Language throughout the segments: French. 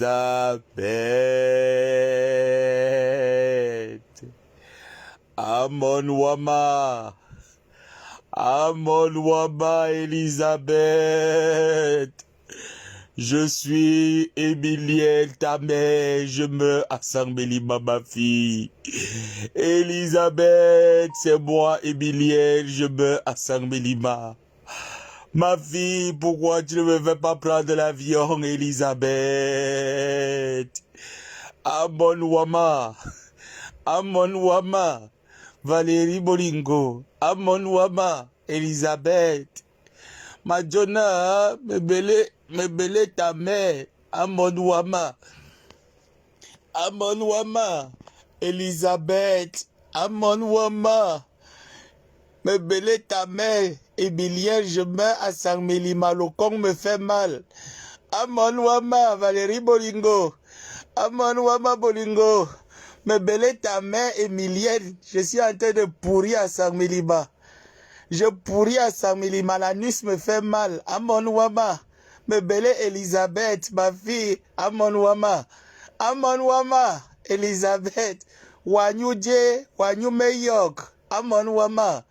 Elisabeth. Amon Wama. Amon Wama, Elisabeth. Je suis Emilienne, ta mère, je meurs à Sangmelima, ma fille. Elisabeth, c'est moi, Emilienne, je meurs à Sangmelima. Ma fille, pourquoi tu ne me fais pas prendre l'avion, Elisabeth? Amon Wama, Amon Wama, Valérie Bolingo, Amon Wama, Elisabeth. Madonna, me belé ta mère, Amon Wama, Amon Wama, Elisabeth, Amon Wama, me belé ta mère, Emilien, je meurs à Sangmelima, le con me fait mal. Amon Wama, Valérie Bolingo, Amon Wama Bolingo, me belé ta mère, Emilienne, je suis en train de pourrir à Sangmelima. Je pourris à Sangmelima, la nuit me fait mal. Amon Wama, me belle Elisabeth, ma fille. Amon Wama, Amon Wama, Elisabeth. Wanyu je, wanyu meyok. Amon Wama,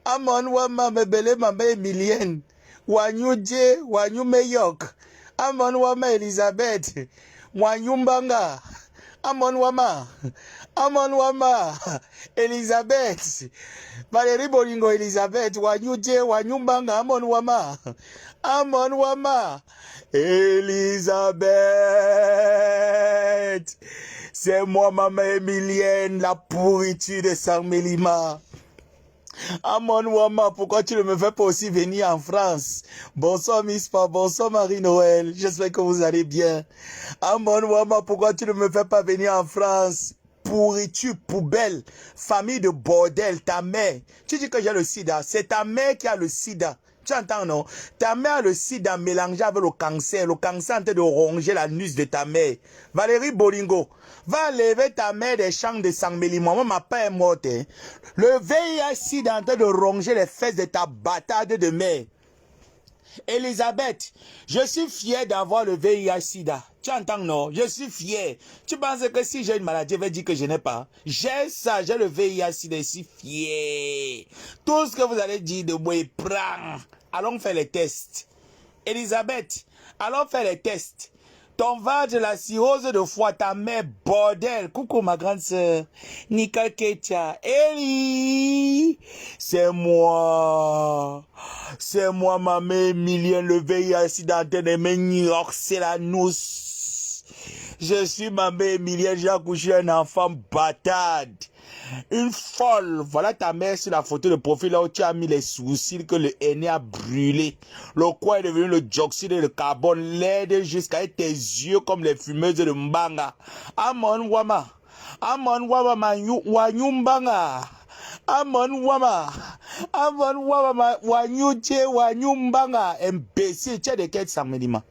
Amon Wama, me belle maman Emilienne. Wanyu je, wanyu meyok. Amon Wama, Elisabeth. Wanyu mbanga. Amon Wama, Amon Wama, Elisabeth. Valérie Bolingo, Elisabeth. Wanyuje, Wanyumbanga, Amon Wama, Amon Wama, Elisabeth. C'est moi, maman Emilienne, la pourriture de Sangmelima. Amon Wama, pourquoi tu ne me fais pas aussi venir en France? Bonsoir Miss Pa, bonsoir Marie-Noël, j'espère que vous allez bien. Amon Wama, pourquoi tu ne me fais pas venir en France? Pourriture, poubelle, famille de bordel, ta mère. Tu dis que j'ai le sida, c'est ta mère qui a le sida. Tu entends, non? Ta mère a le sida mélangé avec le cancer est en train de ronger la nuque de ta mère. Valérie Bolingo, va lever ta mère des champs de Sangmelima. Moi, ma père est morte. Hein. Le VIH est en train de ronger les fesses de ta bâtarde de mère. Elisabeth, je suis fier d'avoir le VIH-Sida. Tu entends, non? Je suis fier. Tu penses que si j'ai une maladie, je vais dire que je n'ai pas? J'ai ça, j'ai le VIH-Sida, je suis fier. Tout ce que vous allez dire de moi, prends. Allons faire les tests. Elisabeth, allons faire les tests. Ton ventre de la cirrhose de foie, ta mère, bordel. Coucou ma grande sœur. Nika Ketia. Eli. C'est moi. C'est moi, ma mère Emilienne, le VIH dans de New York, c'est la nousse. Je suis ma mère Emilienne, j'ai accouché un enfant bâtard. Une folle. Voilà ta mère sur la photo de profil là où tu as mis les sourcils que le henné a brûlé. Le coin est devenu le dioxyde de carbone, l'aide jusqu'à tes yeux comme les fumeuses de Mbanga. Amon Wama. Amon Wama Wanyumbanga. Amon Wama. Amon Wama Wanyuche Wanyumbanga. Imbécile, tu as des quêtes Sangmelima.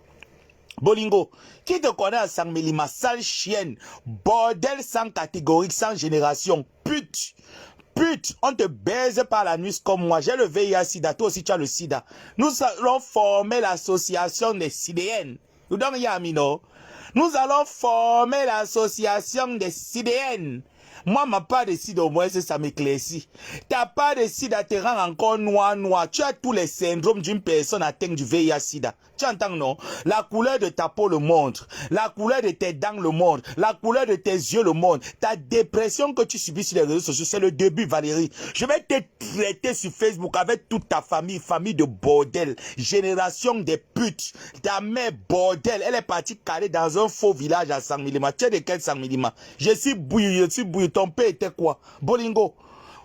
Bolingo, qui te connaît à Sangmelima, sale chienne, bordel sans catégorique, sans génération, pute, pute, on te baise par la nuit comme moi, j'ai le VIH-Sida, toi aussi tu as le sida. Nous allons former l'association des sidéennes. Nous donnons Yamino. Nous allons former l'association des sidéennes. Moi, ma part de sida, au moins, ça m'éclaircit. Ta part de sida te rend encore noir. Tu as tous les syndromes d'une personne atteinte du VIH-Sida. Tu entends, non? La couleur de ta peau le montre. La couleur de tes dents le montre. La couleur de tes yeux le montre. Ta dépression que tu subis sur les réseaux sociaux, c'est le début, Valérie. Je vais te traiter sur Facebook avec toute ta famille, famille de bordel. Génération des putes. Ta mère, bordel. Elle est partie caler dans un faux village à Sangmelima. Tu es de quel Sangmelima? Je suis bouillu. Ton père était quoi? Bolingo.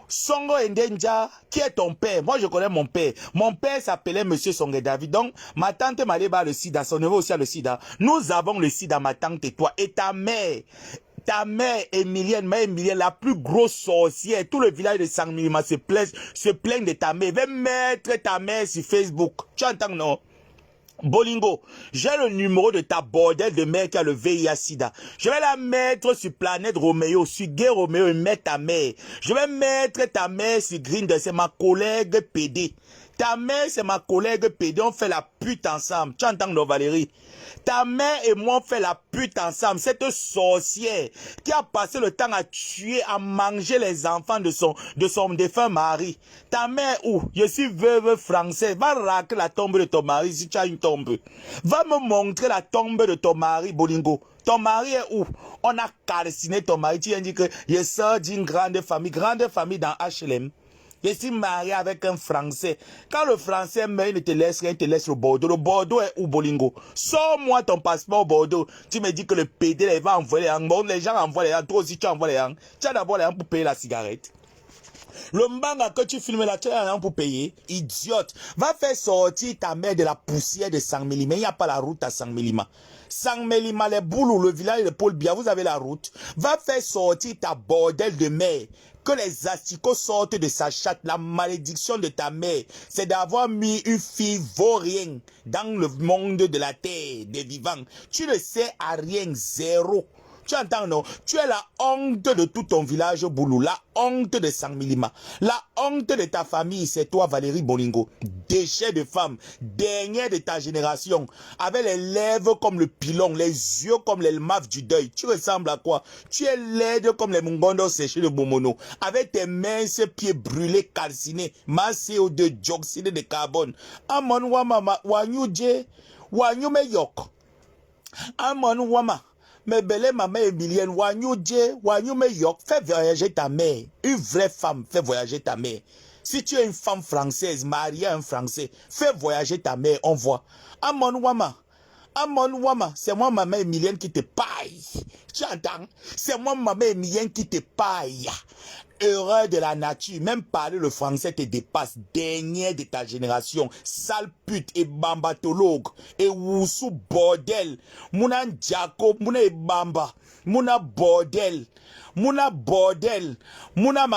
Songo Ndenja, qui est ton père? Moi, je connais mon père. Mon père s'appelait Monsieur Songo David. Donc, ma tante Maléba a le sida. Son neveu aussi a le sida. Nous avons le sida, ma tante et toi. Et ta mère Emilienne, la plus grosse sorcière. Tout le village de Sangmelima se plaint de ta mère. Va mettre ta mère sur Facebook. Tu entends, non? Bolingo, j'ai le numéro de ta bordel de mère qui a le VIH-Sida. Je vais la mettre sur Planète Roméo, sur Gay Roméo et mettre ta mère. Je vais mettre ta mère sur Grindr, c'est ma collègue PD. Ta mère, c'est ma collègue PD, on fait la pute ensemble. Tu entends, non, Valérie? Ta mère et moi, on fait la pute ensemble. Cette sorcière qui a passé le temps à tuer, à manger les enfants de son défunt mari. Ta mère où? Je suis veuve française. Va racler la tombe de ton mari si tu as une tombe. Va me montrer la tombe de ton mari, Bolingo. Ton mari est où? On a calciné ton mari. Tu as dit que je sors d'une grande famille dans HLM. Je suis marié avec un Français. Quand le Français meurt, il ne te laisse rien, il te laisse le Bordeaux. Le Bordeaux est où, Bolingo? Sors-moi ton passeport au Bordeaux. Tu me dis que le PD il va envoyer les hangs. Bon, les gens envoient les hangs. Toi aussi, tu envoies les hangs. Tu as d'abord les hangs pour payer la cigarette. Le mbanga que tu filmes là, tu as rien pour payer. Idiote. Va faire sortir ta mère de la poussière de Sangmelima. Il n'y a pas la route à Sangmelima. Sangmelima, les Boulous, le village de Paul Biya, vous avez la route. Va faire sortir ta bordel de mère. Que les asticots sortent de sa chatte. La malédiction de ta mère, c'est d'avoir mis une fille vaurien dans le monde de la terre des vivants. Tu ne sais à rien, zéro. Tu entends, non? Tu es la honte de tout ton village, Boulou. La honte de Sangmelima. La honte de ta famille, c'est toi, Valérie Bolingo. Déchet de femme. Dernière de ta génération. Avec les lèvres comme le pilon, les yeux comme les mafs du deuil. Tu ressembles à quoi? Tu es laide comme les mungondo séchés de Bomono. Avec tes minces pieds brûlés, calcinés. Ma CO2, dioxyde de carbone. Amon wama, wanyuje, wanyume yok. Amon wama. Mais belle maman Emilienne, fais voyager ta mère. Une vraie femme, fais voyager ta mère. Si tu es une femme française, mariée à un Français, fais voyager ta mère, on voit. Amon Wama, c'est moi maman Emilienne qui te paille. Tu entends? C'est moi maman Emilienne qui te paille. Erreur de la nature, même parler le français te dépasse. Dernière de ta génération, sale pute et bambatologue et woussou bordel. Mouna Diako, mouna et bamba, mouna bordel. Mouna bordel, mouna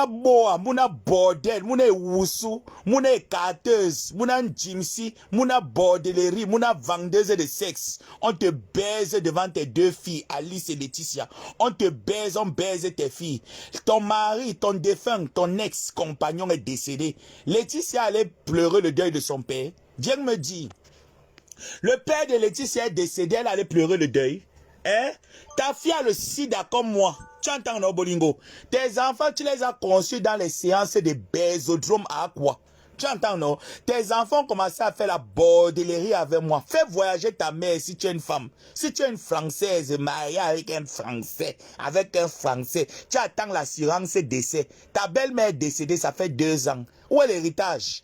boa, mouna bordel, mouna woussou, mouna carteuse, mouna jimsi, mouna bordellerie, mouna vendeuse de sexe. On te baise devant tes deux filles, Alice et Laetitia. On te baise, on baise tes filles. Ton mari, ton défunt, ton ex-compagnon est décédé. Laetitia allait pleurer le deuil de son père. Viens me dire, le père de Laetitia est décédé, elle allait pleurer le deuil. Hein? Ta fille a le sida comme moi. Tu entends, non, Bolingo? Tes enfants, tu les as conçus dans les séances de bésodrome à quoi? Tu entends, non? Tes enfants ont commencé à faire la bordellerie avec moi. Fais voyager ta mère si tu es une femme. Si tu es une Française mariée avec un Français, tu attends l'assurance décès. Ta belle-mère est décédée, ça fait 2 ans. Où est l'héritage?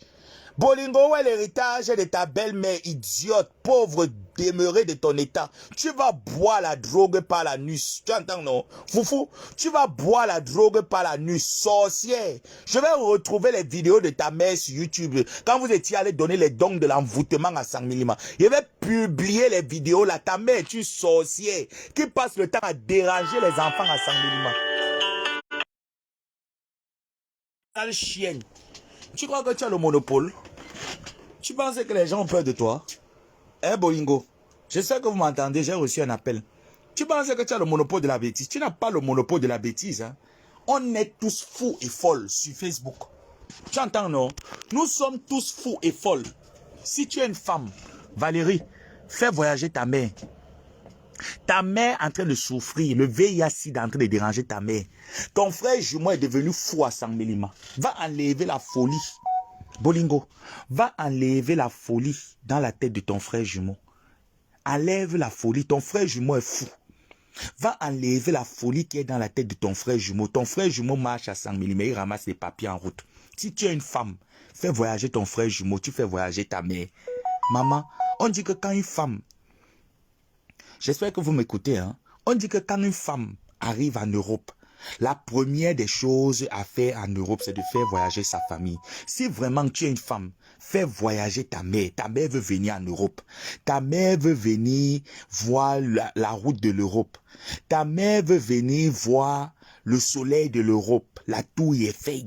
Bolingo, où est l'héritage de ta belle-mère, idiote, pauvre demeuré de ton état? Tu vas boire la drogue par la nuit. Tu entends, non? Foufou, tu vas boire la drogue par la nuit. Sorcière. Je vais retrouver les vidéos de ta mère sur YouTube. Quand vous étiez allé donner les dons de l'envoûtement à Sangmelima. Je vais publier les vidéos là. Ta mère est une sorcière qui passe le temps à déranger les enfants à Sangmelima. Sale chienne. Tu crois que tu as le monopole? Tu penses que les gens ont peur de toi? Hein, Bolingo? Je sais que vous m'entendez, j'ai reçu un appel. Tu penses que tu as le monopole de la bêtise? Tu n'as pas le monopole de la bêtise. Hein? On est tous fous et folles sur Facebook. Tu entends, non? Nous sommes tous fous et folles. Si tu es une femme, Valérie, fais voyager ta mère. Ta mère est en train de souffrir. Le VIH est en train de déranger ta mère. Ton frère jumeau est devenu fou à Sangmelima. Va enlever la folie. Bolingo, va enlever la folie dans la tête de ton frère jumeau. Enlève la folie. Ton frère jumeau est fou. Va enlever la folie qui est dans la tête de ton frère jumeau. Ton frère jumeau marche à Sangmelima, il ramasse les papiers en route. Si tu es une femme, fais voyager ton frère jumeau, tu fais voyager ta mère. Maman, on dit que quand une femme... J'espère que vous m'écoutez, hein. On dit que quand une femme arrive en Europe, la première des choses à faire en Europe, c'est de faire voyager sa famille. Si vraiment tu es une femme, fais voyager ta mère. Ta mère veut venir en Europe. Ta mère veut venir voir la route de l'Europe. Ta mère veut venir voir le soleil de l'Europe, la tour Eiffel.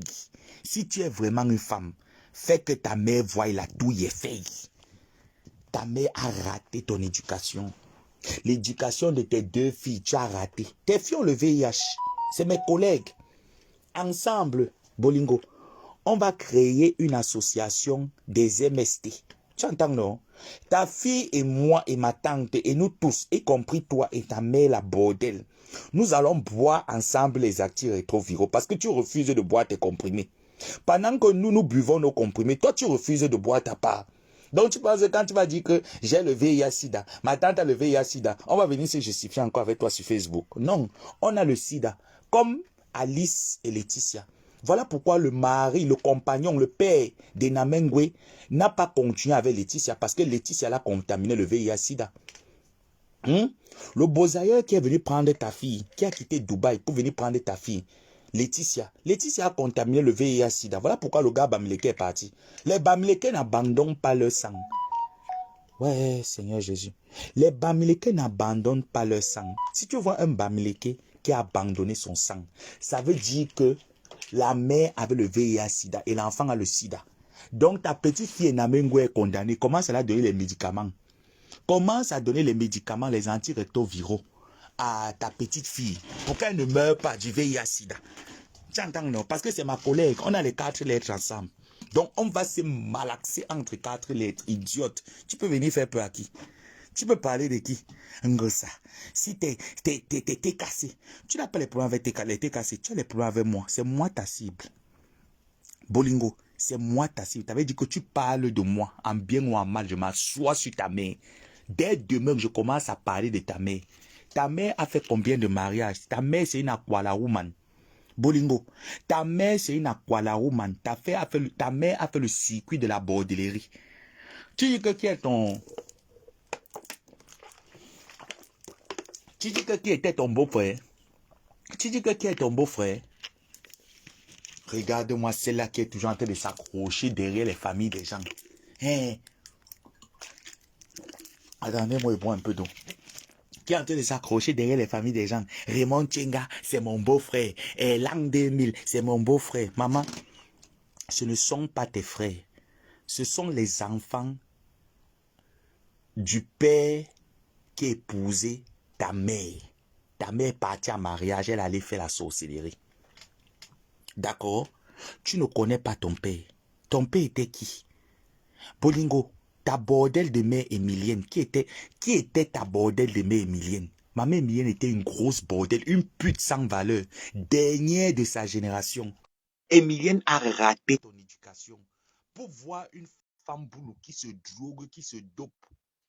Si tu es vraiment une femme, fais que ta mère voie la tour Eiffel. Ta mère a raté ton éducation. L'éducation de tes 2 filles, tu as raté. Tes filles ont le VIH. C'est mes collègues. Ensemble, Bolingo, on va créer une association des MST. Tu entends, non? Ta fille et moi et ma tante et nous tous, y compris toi et ta mère, la bordel, nous allons boire ensemble les antirétroviraux parce que tu refuses de boire tes comprimés. Pendant que nous buvons nos comprimés, toi tu refuses de boire ta part. Donc tu penses que quand tu vas dire que j'ai le VIH-Sida, ma tante a le VIH-Sida, on va venir se justifier encore avec toi sur Facebook. Non, on a le sida, comme Alice et Laetitia. Voilà pourquoi le mari, le compagnon, le père de Namengwe n'a pas continué avec Laetitia parce que Laetitia l'a contaminé le VIH-Sida. Le bosailleur qui est venu prendre ta fille, qui a quitté Dubaï pour venir prendre ta fille, Laetitia a contaminé le VIH-Sida. Voilà pourquoi le gars Bamileke est parti. Les Bamileke n'abandonnent pas leur sang. Ouais, Seigneur Jésus. Les Bamileke n'abandonnent pas leur sang. Si tu vois un Bamileke qui a abandonné son sang, ça veut dire que la mère avait le VIH-Sida et l'enfant a le sida. Donc ta petite fille Namengwe est condamnée. Commence à la donner les médicaments. Commence à donner les médicaments, les antirétroviraux à ta petite fille pour qu'elle ne meure pas du VIH-Sida. Tu entends, non? Parce que c'est ma collègue. On a les 4 lettres ensemble. Donc, on va se malaxer entre 4 lettres. Idiote. Tu peux venir faire peur à qui? Tu peux parler de qui? Ngosa. Si t'es cassé, tu n'as pas les problèmes avec t'es cassé. Tu as les problèmes avec moi. C'est moi ta cible. Bolingo, c'est moi ta cible. Tu avais dit que tu parles de moi, en bien ou en mal. Je m'assois sur ta mère. Dès demain, je commence à parler de ta mère. Ta mère a fait combien de mariages? Ta mère, c'est une Aquala woman. Bolingo, ta mère, c'est une Aquala woman. Ta mère a fait le circuit de la bordellerie. Tu dis que qui est ton... Tu dis que qui était ton beau-frère? Tu dis que qui est ton beau-frère? Regarde-moi celle-là qui est toujours en train de s'accrocher derrière les familles des gens. Hein? Attendez-moi, je bois un peu d'eau. Qui est en train de s'accrocher derrière les familles des gens. Raymond Tchenga, c'est mon beau-frère. Et Lang 2000, c'est mon beau-frère. Maman, ce ne sont pas tes frères. Ce sont les enfants du père qui a épousé ta mère. Ta mère est partie en mariage, elle allait faire la sorcellerie. D'accord? Tu ne connais pas ton père. Ton père était qui? Bolingo, ta bordel de mère Emilienne. Qui était ta bordel de mère Emilienne? Ma mère Emilienne était une grosse bordel, une pute sans valeur, dernière de sa génération. Emilienne a raté ton éducation. Pour voir une femme boulot qui se drogue, qui se dope,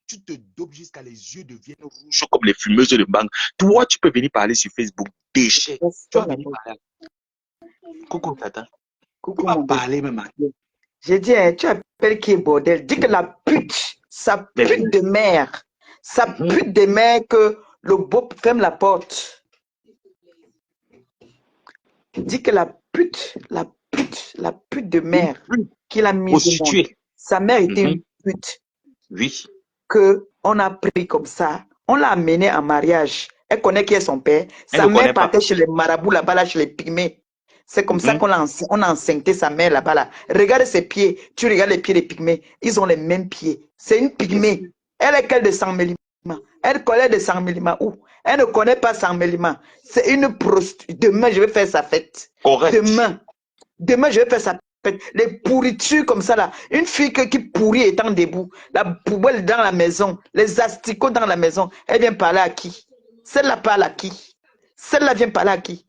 tu te dopes jusqu'à les yeux deviennent rouges comme les fumeuses de banque. Toi, tu peux venir parler sur Facebook. Déchet. Tu vas venir parler. Coucou, tata. Coucou, Tu vas mon bébé. parler, maman. J'ai dit, tu appelles qui est bordel? Dis que la pute, sa pute de mère, sa pute de mère que le beau ferme la porte. Dis que la pute de mère qu'il a mise au monde. Sa mère était une pute. Oui. Que on a pris comme ça. On l'a amenée en mariage. Elle connaît qui est son père. Sa mère partait chez les marabouts là-bas, là, chez les pygmées. C'est comme ça qu'on a enceinté sa mère là-bas. Là. Regarde ses pieds. Tu regardes les pieds des pygmées. Ils ont les mêmes pieds. C'est une pygmée. Elle est quelle de Sang-Mélima? Elle connaît de Sang-Mélima où? Elle ne connaît pas Sang-Mélima. C'est une prostituée. Demain, je vais faire sa fête. Correct. Demain, je vais faire sa fête. Les pourritures comme ça là. Une fille qui pourrit étant debout. La poubelle dans la maison. Les asticots dans la maison. Elle vient parler à qui? Celle-là parle à qui? Celle-là vient parler à qui?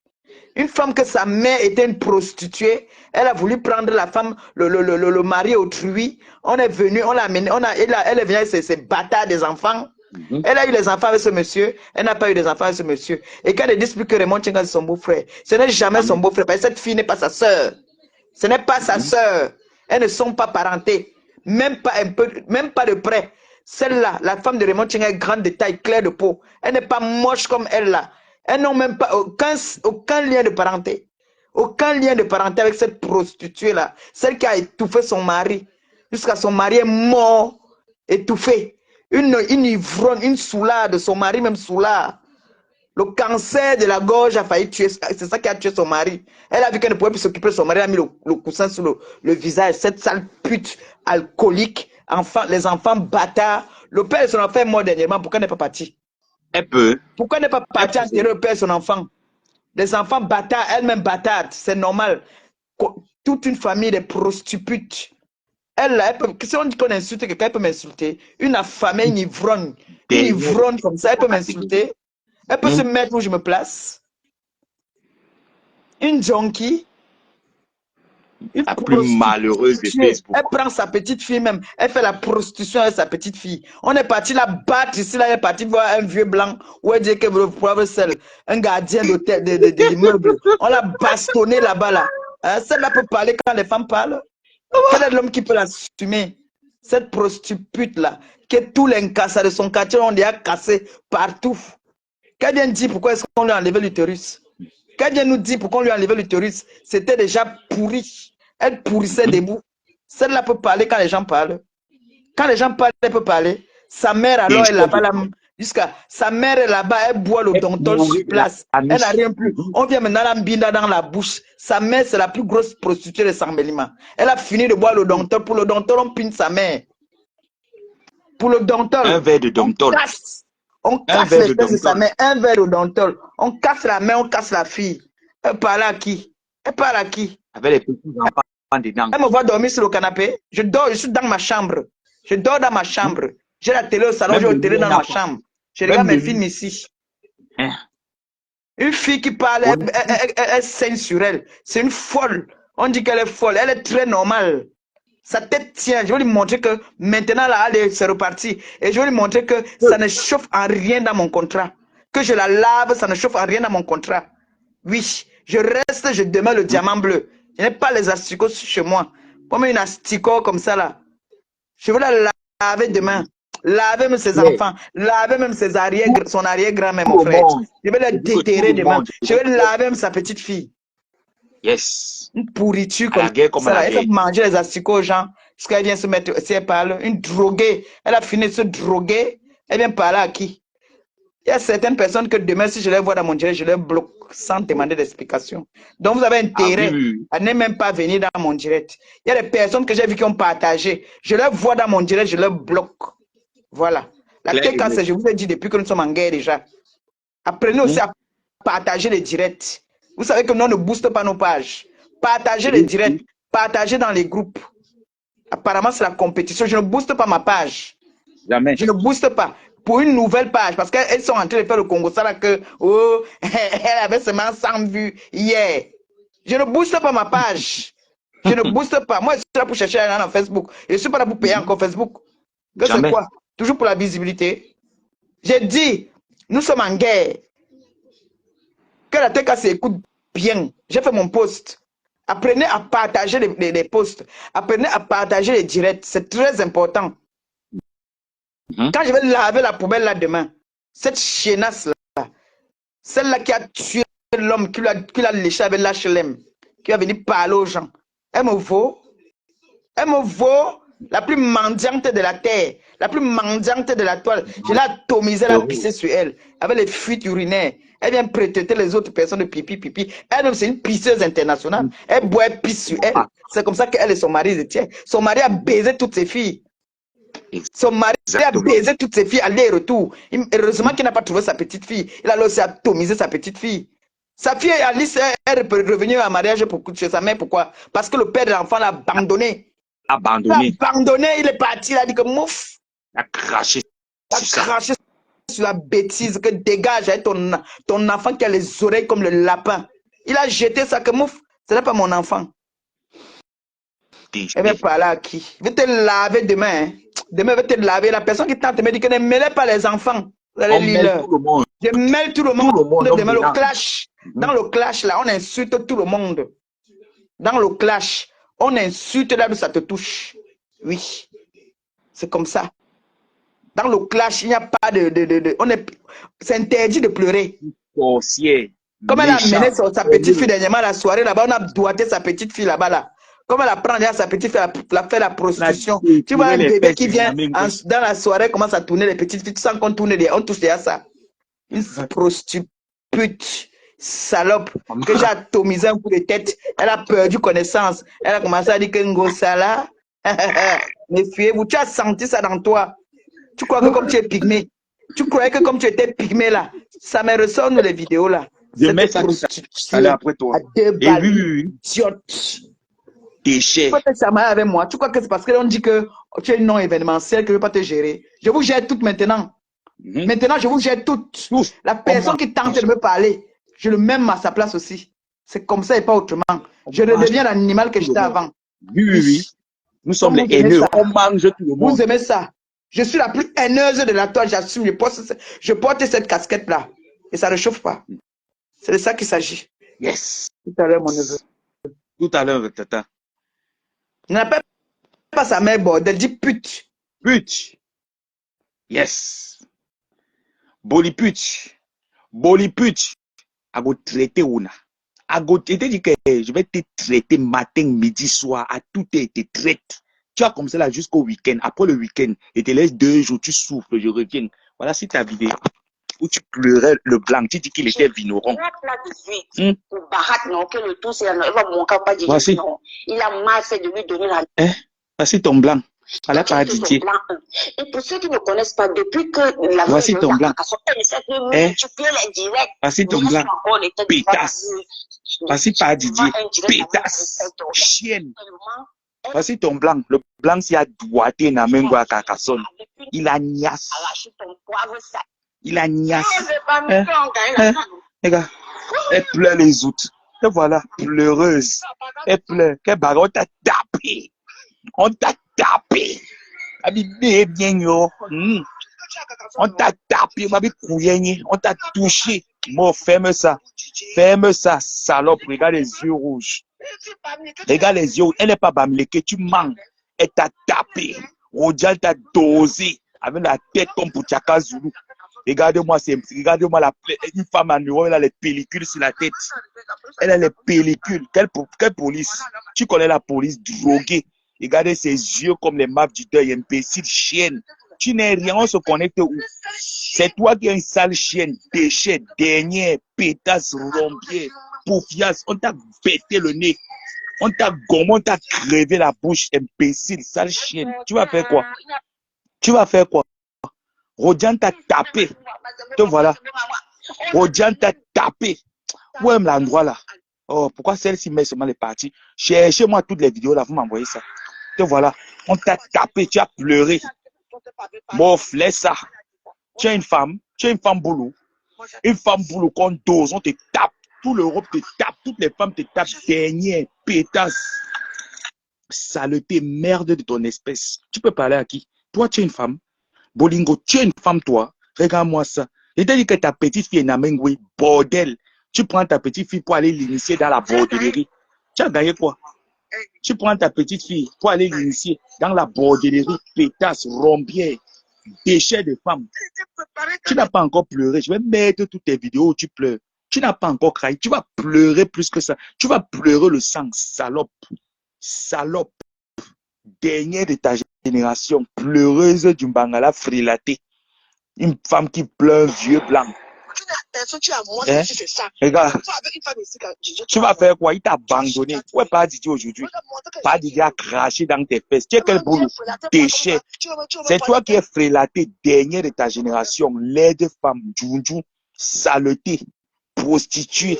Une femme que sa mère était une prostituée, elle a voulu prendre la femme, le mari autrui. On est venu, on l'a amené, elle est venue avec ses bâtards des enfants. Elle a eu les enfants avec ce monsieur, elle n'a pas eu des enfants avec ce monsieur. Et quand elle dit que Raymond Tchenga c'est son beau-frère, ce n'est jamais son beau-frère, parce que cette fille n'est pas sa sœur. Ce n'est pas sa sœur. Elles ne sont pas parentées, même pas un peu, même pas de près. Celle-là, la femme de Raymond Tchenga est grande de taille, claire de peau. Elle n'est pas moche comme elle là. Elles n'ont même pas aucun lien de parenté. Aucun lien de parenté avec cette prostituée-là. Celle qui a étouffé son mari. Jusqu'à son mari est mort, étouffé. Une ivronne, une soulade, son mari même soulard. Le cancer de la gorge a failli tuer. C'est ça qui a tué son mari. Elle a vu qu'elle ne pouvait plus s'occuper de son mari. Elle a mis le coussin sur le visage. Cette sale pute alcoolique. Les enfants bâtards. Le père de son enfant est mort dernièrement. Pourquoi elle n'est pas partie? Elle peut. Pourquoi n'est pas parti enterrer le père et son enfant? Les enfants bâtards, elle-même bâtarde, c'est normal. toute une famille de prostitutes. Elle, là, elle peut, si on dit qu'on insulte quelqu'un, elle peut m'insulter. Une affamée, une ivronne comme ça, elle peut m'insulter. Elle peut se mettre où je me place. Une junkie. Une La plus malheureuse de Facebook. Elle prend sa petite fille même. Elle fait la prostitution avec sa petite fille. On est parti la battre ici. Là, elle est partie voir un vieux blanc. Où elle dit que vous pouvez seul. Un gardien d'hôtel, de l'immeuble. On l'a bastonné là-bas. Là. Celle-là peut parler quand les femmes parlent. Quel est l'homme qui peut l'assumer? Cette prostitute-là, que tous les incassés de son quartier ont déjà cassé partout. Qu'elle vient dire pourquoi est-ce qu'on lui a enlevé l'utérus? Qu'elle vient nous dire pourquoi on lui a enlevé l'utérus? C'était déjà pourri. Elle pourrissait debout. Celle-là peut parler quand les gens parlent. Quand les gens parlent, elle peut parler. Sa mère, alors, elle est là-bas. Jusqu'à sa mère est là-bas, elle boit le dontol sur place. Elle n'a rien plus. On vient maintenant la mbinda dans la bouche. Sa mère, c'est la plus grosse prostituée de Sambelima. Elle a fini de boire le dontol. Pour le dontol, on pine sa mère. Pour le dontol. Un verre de dontol. On casse les fesses de sa mère. Un verre de dontol. On casse la mère, on casse la fille. Elle parle à qui? Elle parle à qui? Avec les petits enfants dedans. Elle me voit dormir sur le canapé. Je dors, je suis dans ma chambre. Je dors dans ma chambre. J'ai la télé au salon, j'ai la télé dans ma chambre. Je regarde mes films ici. Une fille qui parle, elle saigne sur elle. C'est une folle. On dit qu'elle est folle. Elle est très normale. Sa tête tient. Je vais lui montrer que maintenant, là, c'est reparti. Et je vais lui montrer que ça ne chauffe en rien dans mon contrat. Que je la lave, ça ne chauffe en rien dans mon contrat. Oui, je reste, je demeure le diamant bleu. Je n'ai pas les asticots chez moi. Comme une asticot comme ça, là. Je vais la laver demain. Laver même ses enfants. Laver même ses son arrière-grand-mère, mon frère. Je vais la déterrer demain. Je vais laver même sa petite fille. Yes. Une pourriture comme ça. Elle fait manger les asticots aux gens. Parce qu'elle vient se mettre, si elle parle, une droguée. Elle a fini de se droguer. Elle vient parler à qui? Il y a certaines personnes que demain, si je les vois dans mon direct, je les bloque sans demander d'explication. Donc, vous avez intérêt à ne même pas venir dans mon direct. Il y a des personnes que j'ai vues qui ont partagé. Je les vois dans mon direct, je les bloque. Voilà. La TKC, je vous ai dit depuis que nous sommes en guerre déjà. Apprenez aussi à partager les directs. Vous savez que nous, on ne booste pas nos pages. Partagez les directs. Partagez dans les groupes. Apparemment, c'est la compétition. Je ne booste pas ma page. Jamais. Je ne booste pas. Pour une nouvelle page, parce qu'elles sont en train de faire le Congo, ça là que, oh, elle avait seulement 100 vues hier. Je ne booste pas ma page. Je ne booste pas. Moi, je suis là pour chercher un dans Facebook. Je ne suis pas là pour payer encore Facebook. Que c'est quoi? Toujours pour la visibilité. J'ai dit, nous sommes en guerre. Que la TK s'écoute bien. J'ai fait mon post. Apprenez à partager les posts. Apprenez à partager les directs. C'est très important. Quand je vais laver la poubelle là demain, cette chiennasse là, celle-là qui a tué l'homme, qui l'a léché avec l'HLM, qui va venir parler aux gens, elle me vaut la plus mendiante de la terre, la plus mendiante de la toile. Je l'ai atomisée, elle a pissé sur elle, avec les fuites urinaires. Elle vient prêter les autres personnes de pipi. Elle-même, c'est une pisseuse internationale. Elle boit, elle pisse sur elle. C'est comme ça qu'elle et son mari se tiennent. Son mari a baisé toutes ses filles. Son mari a baisé toutes ses filles aller-retour. Heureusement qu'il n'a pas trouvé sa petite fille. Il a aussi atomisé sa petite fille. Sa fille Alice est revenue à mariage chez sa mère. Pourquoi? Parce que le père de l'enfant l'a abandonné. Il est parti. Il a dit que mouf. Il a craché. Sur la bêtise, que dégage avec ton enfant qui a les oreilles comme le lapin. Il a jeté ça que mouf. Ce n'est pas mon enfant. Elle va parler à qui? Je vais te laver demain. Hein. Demain, je vais te laver. La personne qui tente de me dire que ne mêlez pas les enfants. Vous allez lire. Je mêle tout le monde. Demain, le clash. Dans le clash, là, on insulte tout le monde. Dans le clash, on insulte là où ça te touche. Oui. C'est comme ça. Dans le clash, il n'y a pas c'est interdit de pleurer. Comme elle a amené sa petite fille dernièrement la soirée là-bas, on a doigté sa petite fille là-bas là. Comme elle apprend à sa petite fille, elle a fait la prostitution. Tu vois un bébé qui vient dans la soirée, commence à tourner les petites filles, sans qu'on tourne, on touche déjà ça. Une prostituée, salope, que j'ai atomisé un coup de tête. Elle a perdu connaissance. Elle a commencé à dire que Ngosala, méfiez-vous, tu as senti ça dans toi. Tu crois que comme tu es pygmé, tu croyais que comme tu étais pygmé là, ça me ressort nous les vidéos là. Je mets ça après toi. À deux balles, idiote. déchet. Pourquoi tu es marié avec moi? Tu crois que c'est parce qu'on dit que tu es non événementiel que je ne veux pas te gérer? Je vous gère toutes maintenant. Maintenant, je vous gère toutes. Tous. La personne qui tente de me parler, je le mets à sa place aussi. C'est comme ça et pas autrement. Je redeviens l'animal que j'étais avant. Oui. Nous sommes Comme les vous aimez haineux. ça. On mange tout le monde. Vous aimez ça. Je suis la plus haineuse de la toile, j'assume. Je porte cette casquette-là. Et ça ne chauffe pas. C'est de ça qu'il s'agit. Yes. Tout à l'heure, mon neveu. Tout à l'heure, tata. Il n'appelle pas sa mère bordel, dit pute. Pute. Yes. Bolipute. Bolipute. À go traiter ou na. À go traiter, dit que je vais te traiter matin, midi, soir. À tout te traite. Tu as comme ça là jusqu'au week-end. Après le week-end, et te laisse 2 jours, tu souffles, je reviens. Voilà, si ta vidéo où tu pleurais le blanc, tu dis qu'il était vigneron. Voici. Il a mal fait de lui donner la... Voici ton blanc. Voilà par Didier. Et pour ceux qui ne connaissent pas, depuis que la voici ton blanc. Voici ton blanc. Pétasse. Voici par Didier. Pétasse. Chienne. Voici ton blanc. Le blanc, s'il a doigté dans la main à Carcassonne. Il a niasse. Il a niasse. Les gars, elle pleure les autres. Et voilà, pleureuse. Elle pleure. Quelle bagarre, on t'a tapé. On t'a tapé. Habibé bien yo. On t'a tapé, on t'a touché. Moi, ferme ça. Ferme ça, salope. Regarde les yeux rouges. Regarde les yeux. Elle n'est pas bamléquée. Tu manques. Elle t'a tapé. Rodial t'a dosé. Avec la tête comme pour Tchaka Zulu. Regardez-moi, regardez-moi une femme en Europe, elle a les pellicules sur la tête. Elle a les pellicules. Quelle police? Tu connais la police droguée. Regardez ses yeux comme les maps du deuil, imbécile, chienne. Tu n'es rien, on se connecte où? C'est toi qui es une sale chienne, déchet, dernier, pétasse, rompier, poufiasse. On t'a bêté le nez. On t'a gommé, on t'a crevé la bouche, imbécile, sale chienne. Tu vas faire quoi? Tu vas faire quoi? Rodian t'a tapé. Te voilà. Rodian t'a tapé. Où est l'endroit là? Oh, pourquoi celle-ci met seulement les parties? Cherchez-moi toutes les vidéos là, vous m'envoyez ça. Te voilà. On t'a tapé, tu as pleuré. Bof, laisse ça. Tu es une femme boulot. Une femme boulot qu'on dose, on te tape. Tout l'Europe te tape, toutes les femmes te tapent. Dernier, pétasse. Saleté, merde de ton espèce. Tu peux parler à qui? Toi, tu es une femme. Bolingo, tu es une femme, toi. Regarde-moi ça. Et t'as dit que ta petite fille est Namengwe, bordel. Tu prends ta petite fille pour aller l'initier dans la bordellerie. Tu as gagné quoi? Tu prends ta petite fille pour aller l'initier dans la bordellerie, pétasse, rombière, déchets de femmes. Tu n'as pas encore pleuré. Je vais mettre toutes tes vidéos où tu pleures. Tu n'as pas encore craqué. Tu vas pleurer plus que ça. Tu vas pleurer le sang, salope. Salope. Dernière de ta génération, pleureuse du Bangala frilaté. Une femme qui pleure, vieux blanc. Hein? Regarde, tu vas faire quoi? Il t'a abandonné. Où est pas Didi aujourd'hui? Pas Didi a craché dans tes fesses. Tu es quel boulot? Déchet. C'est toi qui es frilaté, dernier de ta génération. Laide femme, djounjou, saleté, prostituée.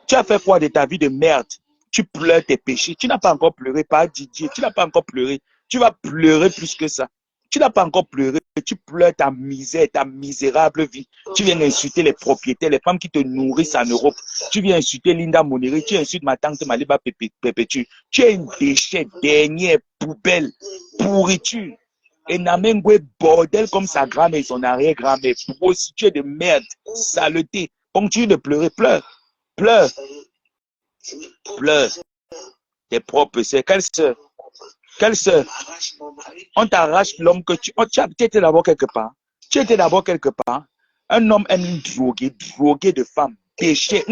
Tu as fait quoi de ta vie de merde? Tu pleures tes péchés. Tu n'as pas encore pleuré, pas Didier. Tu n'as pas encore pleuré. Tu vas pleurer plus que ça. Tu n'as pas encore pleuré. Tu pleures ta misère, ta misérable vie. Tu viens insulter les propriétaires, les femmes qui te nourrissent en Europe. Tu viens insulter Linda Moneri. Tu insultes ma tante Maliba Pépétu. Tu es une déchet, dernière poubelle, pourriture. Et Namengwe bordel comme sa grand-mère et son arrière-grand-mère. Prostituée de merde, saleté. Continue de pleurer. Pleure. Pleure. Pleure. Tes propres sœurs. Quelle sœur? Quelle sœur? On t'arrache l'homme que tu étais d'abord quelque part. Tu étais d'abord quelque part. Un homme aime une drogué de femme, déchet,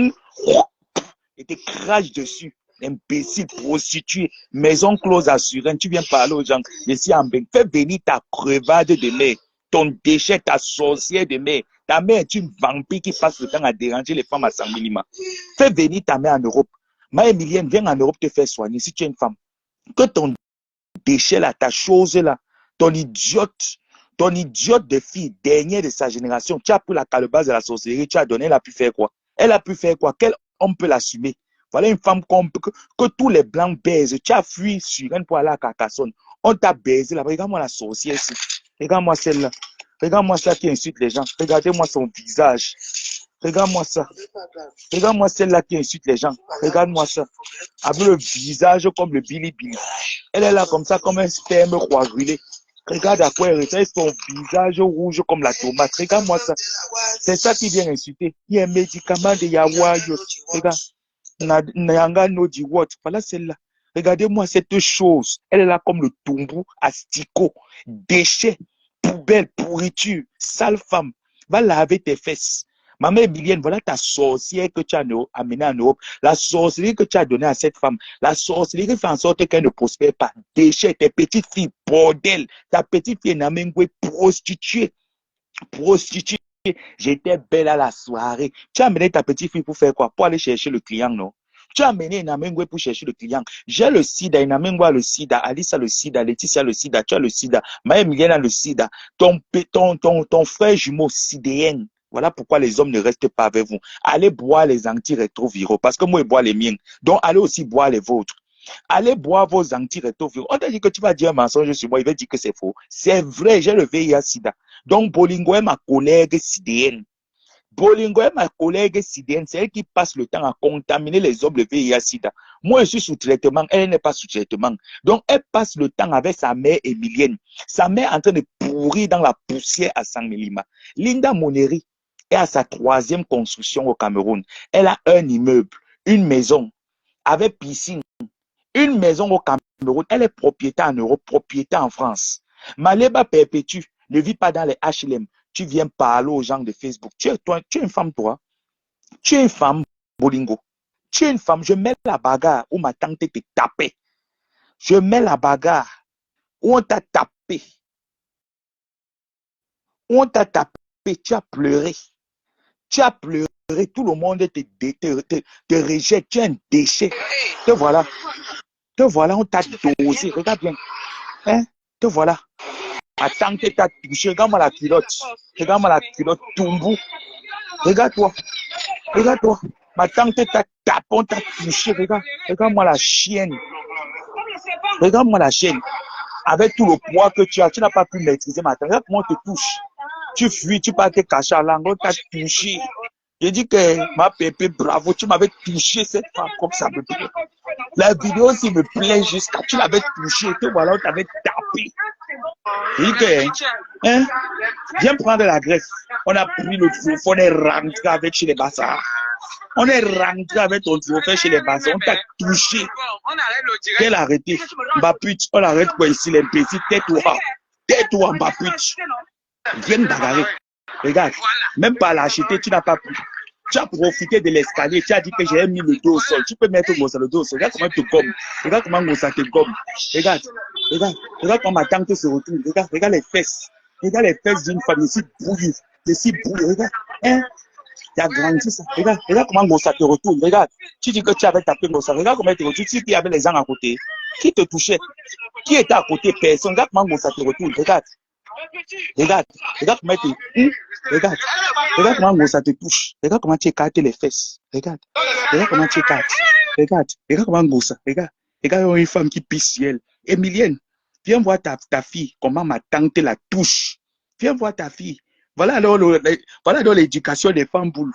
et te crache dessus. Imbécile, prostituée, maison close à Suren. Tu viens parler aux gens, ici en Beng. Fais venir ta crevade de mer, ton déchet, ta sorcière de mer. Ta mère est une vampire qui passe le temps à déranger les femmes à Saint-Minima. Fais venir ta mère en Europe. Ma Emilienne, viens en Europe te faire soigner si tu es une femme. Que ton déchet là, ta chose là, ton idiote de fille, dernière de sa génération, tu as pris la calebasse de la sorcellerie, tu as donné, elle a pu faire quoi? Elle a pu faire quoi? Quel homme peut l'assumer? Voilà une femme que tous les blancs baisent. Tu as fui sur elle pour aller à Carcassonne. On t'a baisé là. Regarde-moi la sorcière ici. Regarde-moi celle-là. Regarde-moi ça qui insulte les gens. Regardez-moi son visage. Regarde-moi ça. Regarde-moi celle-là qui insulte les gens. Regarde-moi ça. Avec le visage comme le Billy Billy. Elle est là comme ça, comme un sperme coagulé. Regarde à quoi elle ressemble, son visage rouge comme la tomate. Regarde-moi ça. C'est ça qui vient insulter. Il y a un médicament de Yawayo. Regarde. Nyanga no di what. Voilà celle-là. Regardez-moi cette chose. Elle est là comme le tombeau, asticot, déchet, poubelle, pourriture, sale femme. Va laver tes fesses. Maman Emilienne, voilà ta sorcière que tu as amenée en Europe. La sorcellerie que tu as donnée à cette femme. La sorcellerie qui fait en sorte qu'elle ne prospère pas. Déchet, tes petites filles, bordel. Ta petite fille Namengwe, prostituée. Prostituée. J'étais belle à la soirée. Tu as amené ta petite fille pour faire quoi? Pour aller chercher le client, non? Tu as amené Namengwe pour chercher le client. J'ai le sida, Namengwe a le sida, Alice a le sida, Laetitia a le sida, tu as le sida, Maë Emilienne a le sida, ton frère jumeau sidéen. Voilà pourquoi les hommes ne restent pas avec vous. Allez boire les antirétroviraux, parce que moi, je bois les miens. Donc, allez aussi boire les vôtres. Allez boire vos antirétroviraux. On t'a dit que tu vas dire un mensonge sur moi, il va dire que c'est faux. C'est vrai, j'ai le VIH-Sida. Donc, Bolingo est ma collègue sidéenne. Bolingo est ma collègue sidéenne. C'est elle qui passe le temps à contaminer les hommes le VIH-Sida. Moi, je suis sous traitement. Elle n'est pas sous traitement. Donc, elle passe le temps avec sa mère Emilienne. Sa mère est en train de pourrir dans la poussière à Saint-Mélima. Linda Moneri est à sa 3e construction au Cameroun. Elle a un immeuble, une maison avec piscine. Une maison au Cameroun. Elle est propriétaire en Europe, propriétaire en France. Maleba Perpétue ne vit pas dans les HLM. Tu viens parler aux gens de Facebook. Tu es une femme, toi. Tu es une femme, Bolingo. Tu es une femme. Je mets la bagarre où ma tante te tapait. Je mets la bagarre où on t'a tapé. Où on t'a tapé. Tu as pleuré. Tu as pleuré. Tout le monde te rejette. Tu es un déchet. Te voilà. Te voilà, on t'a dosé. Regarde bien. Hein? Te voilà. Attends que t'as touché. Regarde-moi la culotte. Regarde-moi la culotte. Toumbo. Regarde-toi. Regarde-toi. Ma tante t'a tapé, on t'a touché. Regarde. Regarde-moi la chienne. Regarde-moi la chienne. Avec tout le poids que tu as, tu n'as pas pu maîtriser ma tante. Regarde comment on te touche. Tu fuis, tu pars te cacher à l'angle, on t'a touché. J'ai dit que ma pépé, bravo, tu m'avais touché cette femme comme ça me plaît. La vidéo aussi me plaît jusqu'à tu l'avais touché. Te voilà, on t'avait tapé. J'ai dit que, hein, viens prendre la graisse. On a pris le trophée, on est rentré avec chez les bassards. On est rentré avec ton trophée chez les bassards. On t'a touché. Quel arrêté? Mbaput, on arrête quoi ici, l'imbécile? Tais-toi. Tais-toi, Mbaput. Viens me bagarrer. Regarde, même pas l'acheter, tu n'as pas pu. Tu as profité de l'escalier, tu as dit que j'ai mis le dos au sol. Tu peux mettre le dos au sol. Regarde comment tu te gommes. Regarde comment ça te gomme. Regarde, regarde, regarde comment ma tante se retourne. Regarde, regarde les fesses. Regarde les fesses d'une femme ici bouillie. Ici bouillie. Regarde, hein? Tu as grandi ça. Regarde, regarde comment ça te retourne. Regarde, tu dis que tu avais tapé ça. Regarde comment tu te retourne. Tu dis qu'il y avait les gens à côté. Qui te touchait? Qui était à côté? Personne. Regarde comment ça te retourne. Regarde. Regarde, regarde comment regarde, regarde comment ça te touche. Regarde comment tu écartes les fesses. Regarde, regarde comment tu écartes. Regarde, regarde comment ça. Regarde, regarde une femme qui pisse sur elle. Emilienne, viens voir ta fille, comment ma tante la touche. Viens voir ta fille. Voilà alors l'éducation des femmes boules.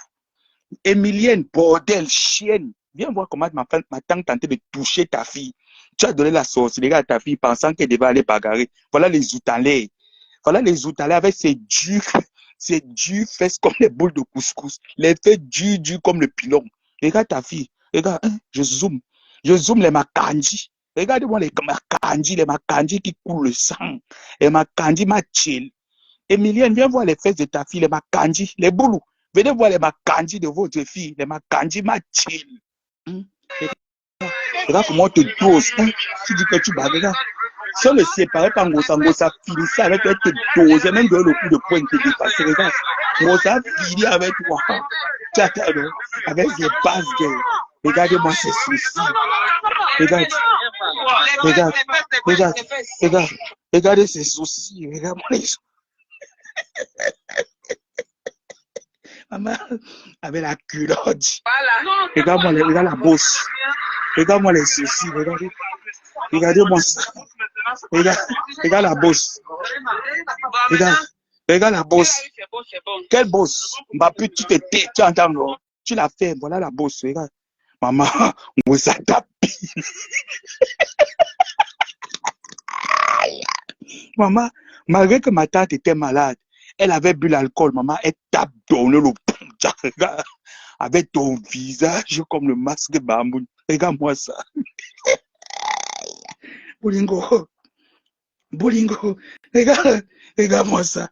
Emilienne, bordel, chienne. Viens voir comment ma tante tentait de toucher ta fille. Tu as donné la sorcellerie à ta fille pensant qu'elle devait aller bagarrer. Voilà les outalais. Voilà les outalais avec ces durs fesses comme les boules de couscous. Les fesses durs comme le pilon. Regarde ta fille. Regarde, hein, je zoome les makandji. Regardez-moi les makandji qui coulent le sang. Les makandji chill. Emilienne, viens voir les fesses de ta fille, les makandji, les boulous. Venez voir les makandji de votre fille, les makandji chill. Regarde comment on te dose. Hein? Tu dis que tu bagarres. Si on le séparait par Ngosa finissait avec elle te dosait, même de le coup de poing te dépassait. Regarde, Ngosa finit avec toi. Tu attends, avec les bases de. Regardez-moi ces soucis. Regarde, regarde, regarde, regarde, regardez ces soucis. Regarde-moi les soucis. Maman, avec la culotte. Regarde-moi, regarde la bosse. Regarde-moi les ceci, regardez. Regardez-moi ça. Regarde la bosse. Regarde la bosse. Quelle bosse? Mbappé, tu t'es tu entends, non? Tu l'as fait, voilà la bosse, regarde. Maman, on ça tape. Maman, malgré que ma tante était malade, elle avait bu l'alcool, maman, elle tape donné le regarde, avec ton visage comme le masque de Bamboun. Regarde-moi ça. Bolingo, Bolingo, regarde-moi ça.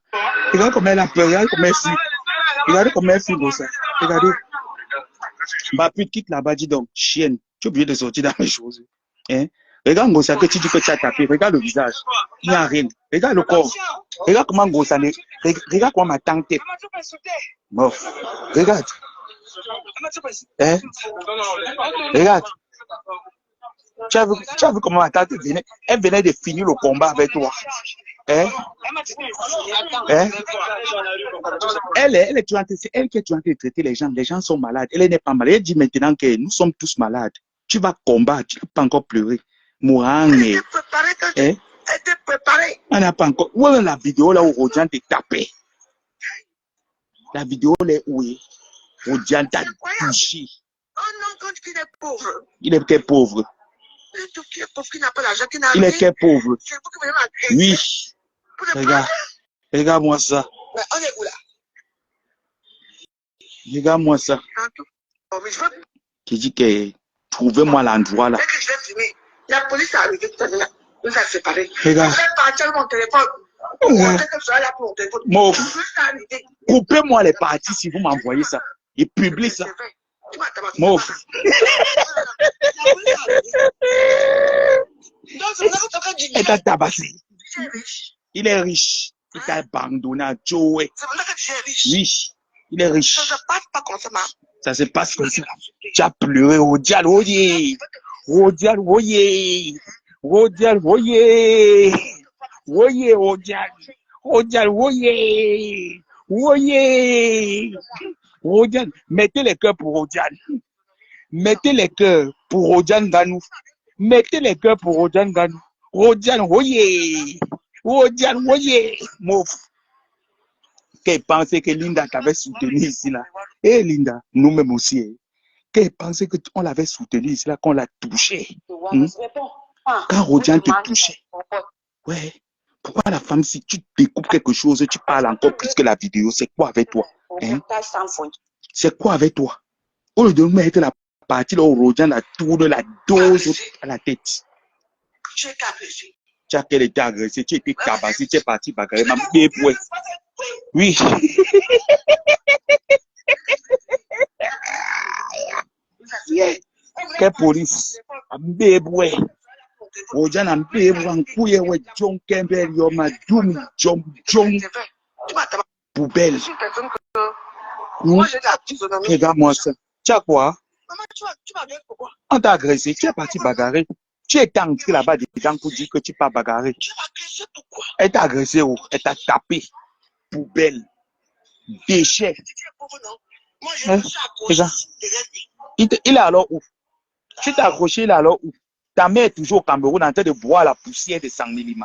Regarde comment elle a peur, regarde comment elle fuit. Regardez comment elle fuit comme ça. Regardez. Mbappé quitte là-bas, dis donc, chienne, tu es obligé de sortir dans mes choses. Hein? Regarde Ngossa que tu dis que tu as tapé, regarde le visage. Il n'y a rien. Regarde le corps. Regarde comment Ngossa, regarde comment ma tante est. Bon, regarde. Hein? Regarde. Tu as vu comment ma tante venait? Elle venait de finir le combat avec toi. Hein? Hein? Elle est en train de traiter les gens. Les gens sont malades. Elle n'est pas malade. Elle dit maintenant que nous sommes tous malades. Tu vas combattre. Tu ne peux pas encore pleurer. Mourang. Elle était préparée. On n'a pas encore. Où est la vidéo là où Rodian t'a tapé? La vidéo là où Rodian t'a touché. Un homme quand il est pauvre. Il était pauvre. Qui n'a pas l'argent, qui n'a Il était pauvre. C'est vous qui venez m'agresser. Oui. Regarde. Regarde-moi ça. Mais on est où là? Regarde-moi ça. Qui dit que trouvez-moi l'endroit là. Dès que je l'ai filmé, la police est arrivée tout à l'heure. Nous a séparés. Regarde. Je vais partir mon téléphone. Mof. Coupez-moi les parties si vous m'envoyez ça. Et publiez ça. Mof. Elle t'a tabassé. Il est riche. Il t'a abandonné à Joe. Oui. Il est riche. Ça se passe pas comme ça, maman. Ça se passe comme ça. Tu as pleuré, Rodial, oye. Rodial, oye. Rodial, oye. Oye, Rodial. Rodial, oye. Oye. Rodial, mettez les cœurs pour Rodial. Mettez les cœurs pour Rodial Ganou. Mettez les cœurs pour Rodial Ganou. Rodial, oye. Rodial, oye. Mouf. Qu'elle pensait que Linda t'avait soutenu ici là. Et Linda, nous-mêmes aussi. Qu'elle pensait qu'on l'avait soutenu ici là, qu'on l'a touché. Quand Rodian te touchait. Ouais. Pourquoi la femme, si tu découpes quelque chose, tu parles encore plus que la vidéo, c'est quoi avec toi? Hein? C'est quoi avec toi? Au lieu de mettre la partie là où Rodian la tourne, la dose à la tête. Tu as qu'elle était agressée, tu étais tabassé, tu es parti bagarrer, ma bébé. Oui. Quelle police? Bébé. Rodian a bébé, un couille, ouais, John Campbell, yoma, John, poubelle. Regarde-moi ça. Tu as quoi? On t'a agressé, tu es parti bagarrer. Tu es entré là-bas dedans pour dire que tu pas bagarrer. Elle t'a agressé, elle t'a tapé. Poubelle. Déchet. Hein? Regarde. Il est alors où? Tu t'es accroché, il est alors où? Ta mère est toujours au Cameroun en train de boire la poussière de Sang Milima.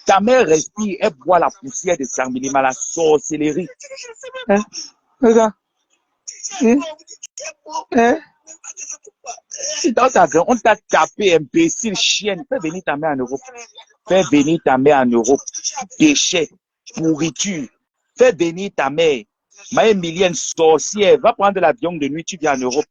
Ta mère respire, elle boit la poussière de Sang Milima, la sorcellerie. Hein? Regarde. Hein? Hein? On t'a tapé, imbécile, chienne. Fais venir ta mère en Europe. Fais venir ta mère en Europe. Déchets, pourriture. Fais venir ta mère. Ma Emilienne, sorcière. Va prendre l'avion de nuit, tu viens en Europe.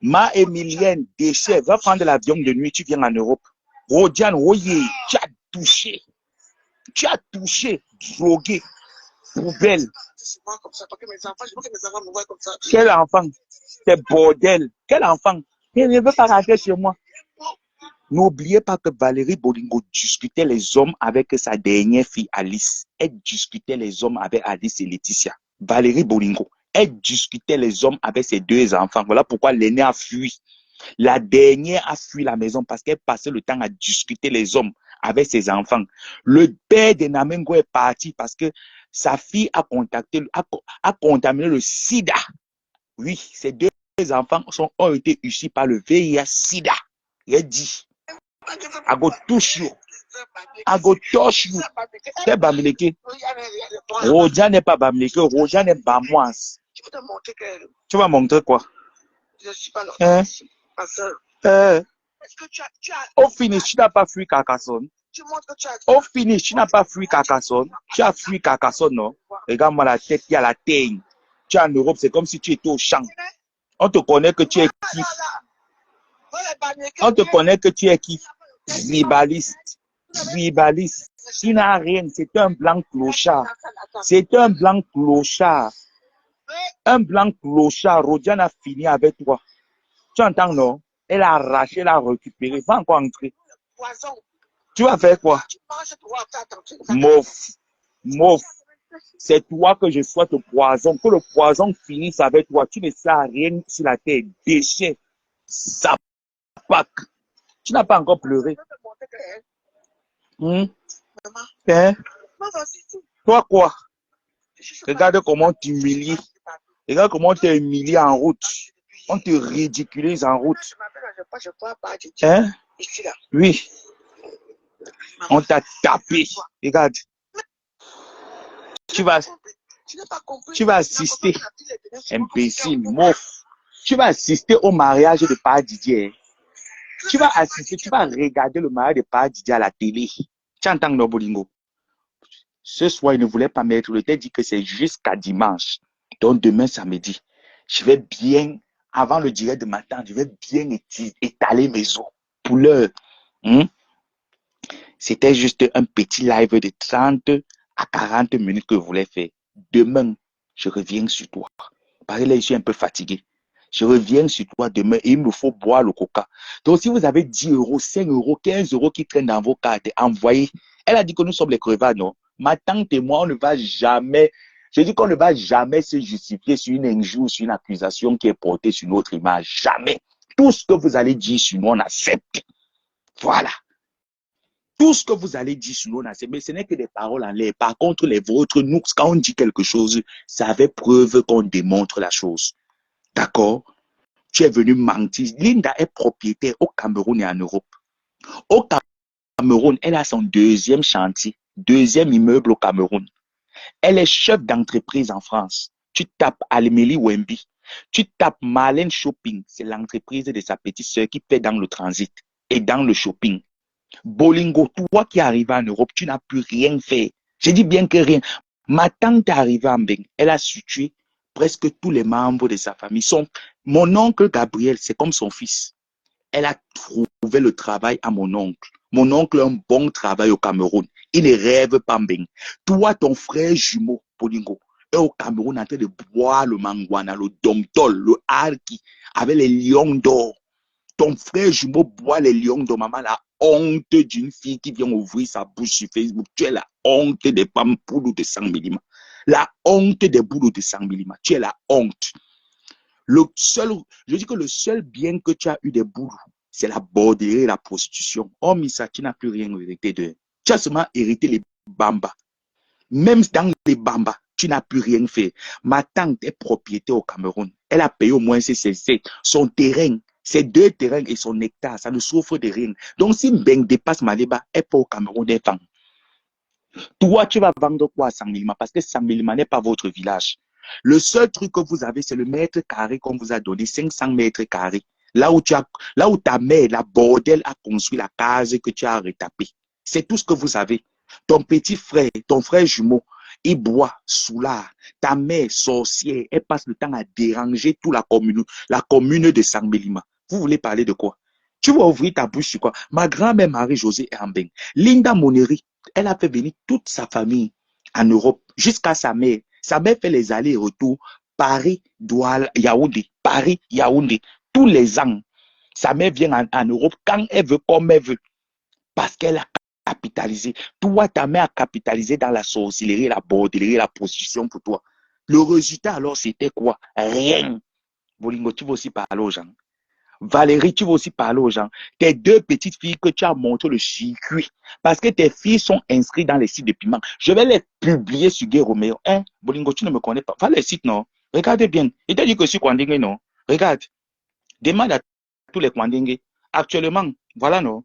Ma Emilienne, déchet. Va prendre l'avion de nuit, tu viens en Europe. Rodian, oye, tu as touché. Tu as touché, drogué. Poubelle. Quel enfant? C'est bordel. Quel enfant? Il ne veut pas rentrer chez moi. N'oubliez pas que Valérie Bolingo discutait les hommes avec sa dernière fille Alice. Elle discutait les hommes avec Alice et Laetitia. Valérie Bolingo, elle discutait les hommes avec ses deux enfants. Voilà pourquoi l'aîné a fui. La dernière a fui la maison parce qu'elle passait le temps à discuter les hommes avec ses enfants. Le père de Namengo est parti parce que Sa fille a contaminé le sida. Oui, ces deux enfants ont été issus par le VIH-Sida. Il a dit, à go touche you, à go touche you. C'est Bamileke. Roja n'est pas Bamileke, Roja n'est pas moi. Tu vas montrer quoi? Je suis pas là. Hein? Ma soeur. Est-ce que tu as Au finish, tu n'as pas fui Carcassonne. tu montres que tu as Au finish, tu n'as pas fui Carcassonne. Tu as fui Carcassonne, non? Regarde-moi la tête, il y a la teigne. Tu es en Europe, c'est comme si tu étais au champ. On te connaît que tu es qui? On te connaît que tu es qui? Tribaliste. Tribaliste. Tu n'as rien. C'est un blanc clochard. C'est un blanc clochard. Un blanc clochard. Rodiane a fini avec toi. Tu entends, non? Elle a arraché, elle a récupéré. Va encore entrer. poison. Tu vas faire quoi? Tu manges, tu dois faire attention. Mouf. Mouf. C'est toi que je souhaite au poison. Que le poison finisse avec toi. Tu ne sais rien sur la terre. Déchet. Sapac. Tu n'as pas encore pleuré. Hein? Hein? Toi quoi? Regarde comment tu humilies. Regarde comment tu es humilié en route. On te ridiculise en route. Hein? Oui. On t'a tapé. Regarde. Tu vas assister. Imbécile, mof. Tu vas assister au mariage de Paa Didier. Tu vas assister, tu vas regarder le mariage de Paa Didier à la télé. Tu entends no Bolingo? Ce soir, il ne voulait pas mettre. Il t'a dit que c'est jusqu'à dimanche. Donc demain samedi, je vais bien, avant le direct de matin, je vais bien étaler mes os pour l'heure. C'était juste un petit live de 30 à 40 minutes que je voulais faire. Demain, je reviens sur toi. Parce que là, je suis un peu fatigué. Je reviens sur toi demain et il me faut boire le coca. Donc, si vous avez 10 euros, 5 euros, 15 euros qui traînent dans vos cartes, envoyez. Elle a dit que nous sommes les crevards, non? Ma tante et moi, on ne va jamais, je dis qu'on ne va jamais se justifier sur une injure, sur une accusation qui est portée sur notre image. Jamais. Tout ce que vous allez dire sur nous, on accepte. Voilà. Tout ce que vous allez dire sur nous, on accepte. Mais ce n'est que des paroles en l'air. Par contre, les vôtres, nous, quand on dit quelque chose, ça avait preuve qu'on démontre la chose. D'accord? Tu es venu mentir. Linda est propriétaire au Cameroun et en Europe. Au Cameroun, elle a son deuxième chantier, deuxième immeuble au Cameroun. Elle est chef d'entreprise en France. Tu tapes Almeli Wemby. Tu tapes Marlène Shopping. C'est l'entreprise de sa petite sœur qui fait dans le transit et dans le shopping. Bolingo, toi qui arrives en Europe, tu n'as plus rien fait. Je dis bien que rien. Ma tante est arrivée en Beng. Elle a situé presque tous les membres de sa famille. Mon oncle Gabriel, c'est comme son fils. Elle a trouvé le travail à mon oncle. Mon oncle a un bon travail au Cameroun. Il ne rêve pas en Beng. Toi, ton frère jumeau, Bolingo, est au Cameroun en train de boire le mangwana, le domtol, le harki, avec les lions d'or. Ton frère jumeau boit les lions d'or, maman, la honte d'une fille qui vient ouvrir sa bouche sur Facebook. Tu es la honte des femmes poudres de 100 mm. La honte des boules de 100 mm. Tu es la honte. Je dis que le seul bien que tu as eu des boules, c'est la borderie et la prostitution. Oh, Missa, tu n'as plus rien hérité d'eux. Tu as seulement hérité les bambas. Même dans les bambas, tu n'as plus rien fait. Ma tante est propriétaire au Cameroun. Elle a payé au moins son terrain. Ces 2 terrains et son hectare, ça ne souffre de rien. Donc, si Beng dépasse Maleba, elle peut au Cameroun des femmes. Toi, tu vas vendre quoi à Sangilima? Parce que Sangilima n'est pas votre village. Le seul truc que vous avez, c'est le mètre carré qu'on vous a donné, 500 mètres carrés. Là où ta mère, la bordel, a construit la case que tu as retapée. C'est tout ce que vous avez. Ton petit frère, ton frère jumeau, il boit sous l'art. Ta mère, sorcière, elle passe le temps à déranger toute la commune de Sangilima. Vous voulez parler de quoi? Tu vas ouvrir ta bouche sur quoi? Ma grand-mère Marie-Josée est en Beng. Linda Moneri, elle a fait venir toute sa famille en Europe, jusqu'à sa mère. Sa mère fait les allers et retours Paris, Douala, Yaoundé, Paris, Yaoundé. Tous les ans, sa mère vient en Europe quand elle veut, comme elle veut. Parce qu'elle a capitalisé. Toi, ta mère a capitalisé dans la sorcellerie, la bordellerie, la prostitution pour toi. Le résultat, alors, c'était quoi? Rien. Bolingo, tu vas aussi parler aux gens. Valérie, tu vas aussi parler aux gens. Tes deux petites filles que tu as montré le circuit. Parce que tes filles sont inscrites dans les sites de piment. Je vais les publier sur Gay Romeo. Hein? Bolingo, tu ne me connais pas. Va les sites, non? Regardez bien. Il t'a dit que je suis Kwandingue, non? Regarde. Demande à tous les Kwandingue. Actuellement, voilà, non?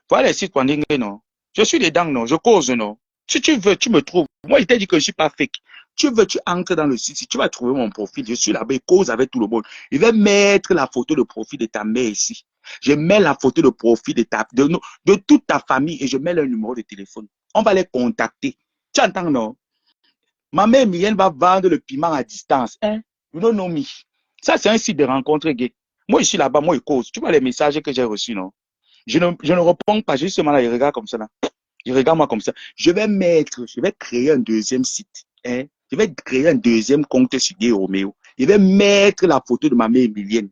Voilà les sites Kwandingue, non? Je suis dedans, non? Je cause, non? Si tu veux, tu me trouves. Moi, il t'a dit que je ne suis pas fake. Tu veux, tu entres dans le site. Si tu vas trouver mon profil, je suis là-bas, je cause avec tout le monde. Je vais mettre la photo de profil de ta mère ici. Je mets la photo de profil de toute ta famille et je mets le numéro de téléphone. On va les contacter. Tu entends, non? Ma mère Mylène va vendre le piment à distance. Hein? You don't know me. Ça, c'est un site de rencontre gay. Moi, je suis là-bas, moi, je cause. Tu vois les messages que j'ai reçus, non? Je ne réponds pas, justement là, il regarde comme ça, là. Il regarde moi comme ça. Je vais créer un deuxième site. Hein? Je vais créer un deuxième compte sur Gay Romeo. Je vais mettre la photo de ma mère Emilienne.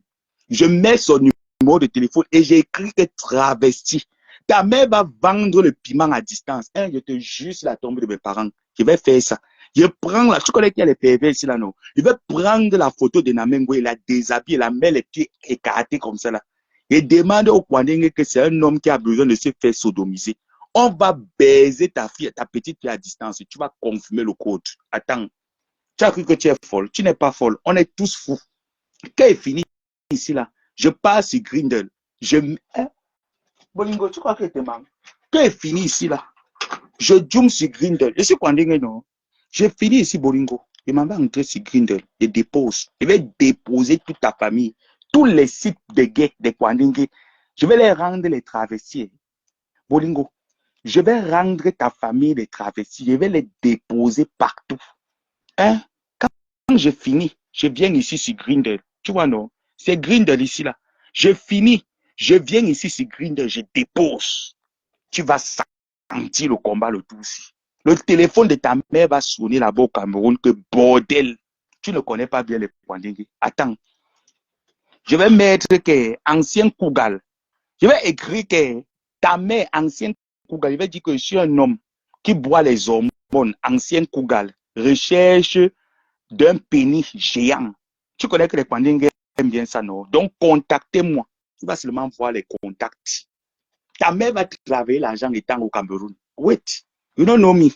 Je mets son numéro de téléphone et j'écris que travesti. Ta mère va vendre le piment à distance. Hein? Je te jure sur la tombe de mes parents. Je vais faire ça. Je prends tu connais qu'il y a les PV ici là, non? Je vais prendre la photo de Namengo et la déshabiller, la mettre les pieds écartés comme ça là. Et demande au Kwandingue que c'est un homme qui a besoin de se faire sodomiser. On va baiser ta fille, ta petite fille à distance. Tu vas confirmer le code. Attends. Tu as cru que tu es folle. Tu n'es pas folle. On est tous fous. Quand il finit ici, là, je passe sur Grindel. Hein? Bolingo, tu crois que tu manques? Quand il finit ici, là, je zoome sur Grindel. Je suis Kwandingue, non? Je finis ici, Bolingo. Je m'en vais entrer sur Grindel. Je dépose. Je vais déposer toute ta famille. Tous les sites de gays, des Kwandingue. Je vais les rendre les travestis. Bolingo. Je vais rendre ta famille des travestis. Je vais les déposer partout. Hein? Quand je finis, je viens ici sur Grindel. Tu vois, non? C'est Grindel ici, là. Je finis. Je viens ici sur Grindel. Je dépose. Tu vas sentir le combat, le tout aussi. Le téléphone de ta mère va sonner là-bas au Cameroun. Que bordel. Tu ne connais pas bien les Kwandingue. Attends. Je vais mettre que ancien Kougal. Je vais écrire que ta mère, ancienne Kougal, je vais dire que je suis un homme qui boit les hormones, ancienne Kougal, recherche d'un pénis géant. Tu connais que les Kwandingue aiment bien ça, non? Donc, contactez-moi. Tu vas seulement voir les contacts. Ta mère va travailler l'argent étant au Cameroun. Wait, you don't know me.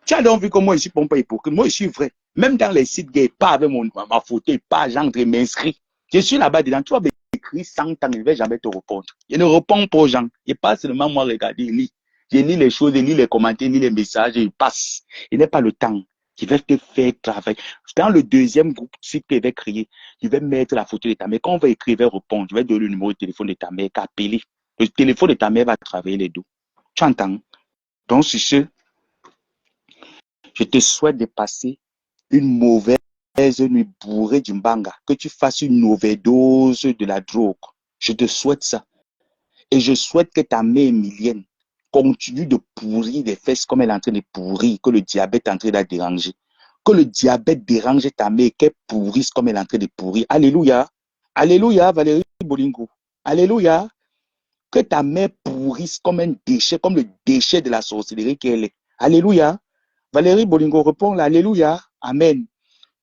Tu as donc vu que moi, je suis pas hypocrite. Moi, je suis vrai. Même dans les sites gays, pas avec ma photo, pas genre de m'inscrire. Je suis là-bas dedans. Tu vas écrire 100 ans, je ne vais jamais te répondre. Je ne réponds pas aux gens. Je pas seulement moi regarder, je lis les choses, je lis les commentaires, je lis les messages, et je passe. Il n'est pas le temps. Je vais te faire travailler. Dans le deuxième groupe site que je vais créer, je vais mettre la photo de ta mère. Quand on va écrire, je vais répondre. Je vais donner le numéro de téléphone de ta mère, qu'appeler. Le téléphone de ta mère va travailler les deux. Tu entends? Donc, sur ce, je te souhaite de passer une mauvaise nuit bourrée du mbanga, que tu fasses une overdose de la drogue. Je te souhaite ça. Et je souhaite que ta mère Emilienne continue de pourrir des fesses comme elle est en train de pourrir, que le diabète est en train de la déranger. Que le diabète dérange ta mère, qu'elle pourrisse comme elle est en train de pourrir. Alléluia. Alléluia, Valérie Bolingo. Alléluia. Que ta mère pourrisse comme un déchet, comme le déchet de la sorcellerie qu'elle est. Alléluia. Valérie Bolingo répond là, Alléluia. Amen.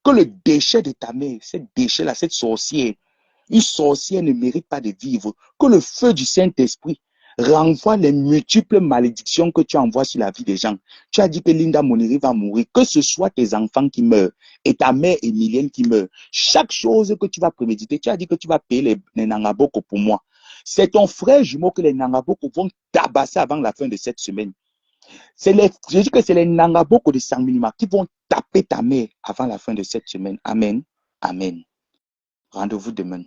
Que le déchet de ta mère, ce déchet-là, cette sorcière, une sorcière ne mérite pas de vivre. Que le feu du Saint-Esprit renvoie les multiples malédictions que tu envoies sur la vie des gens. Tu as dit que Linda Moneri va mourir, que ce soit tes enfants qui meurent et ta mère Emilienne qui meurt. Chaque chose que tu vas préméditer, tu as dit que tu vas payer les Nangaboko pour moi. C'est ton frère jumeau que les Nangaboko vont tabasser avant la fin de cette semaine. Je dis que c'est les Nangaboko de Sangminima qui vont taper ta mère avant la fin de cette semaine. Amen. Amen. Rendez-vous demain.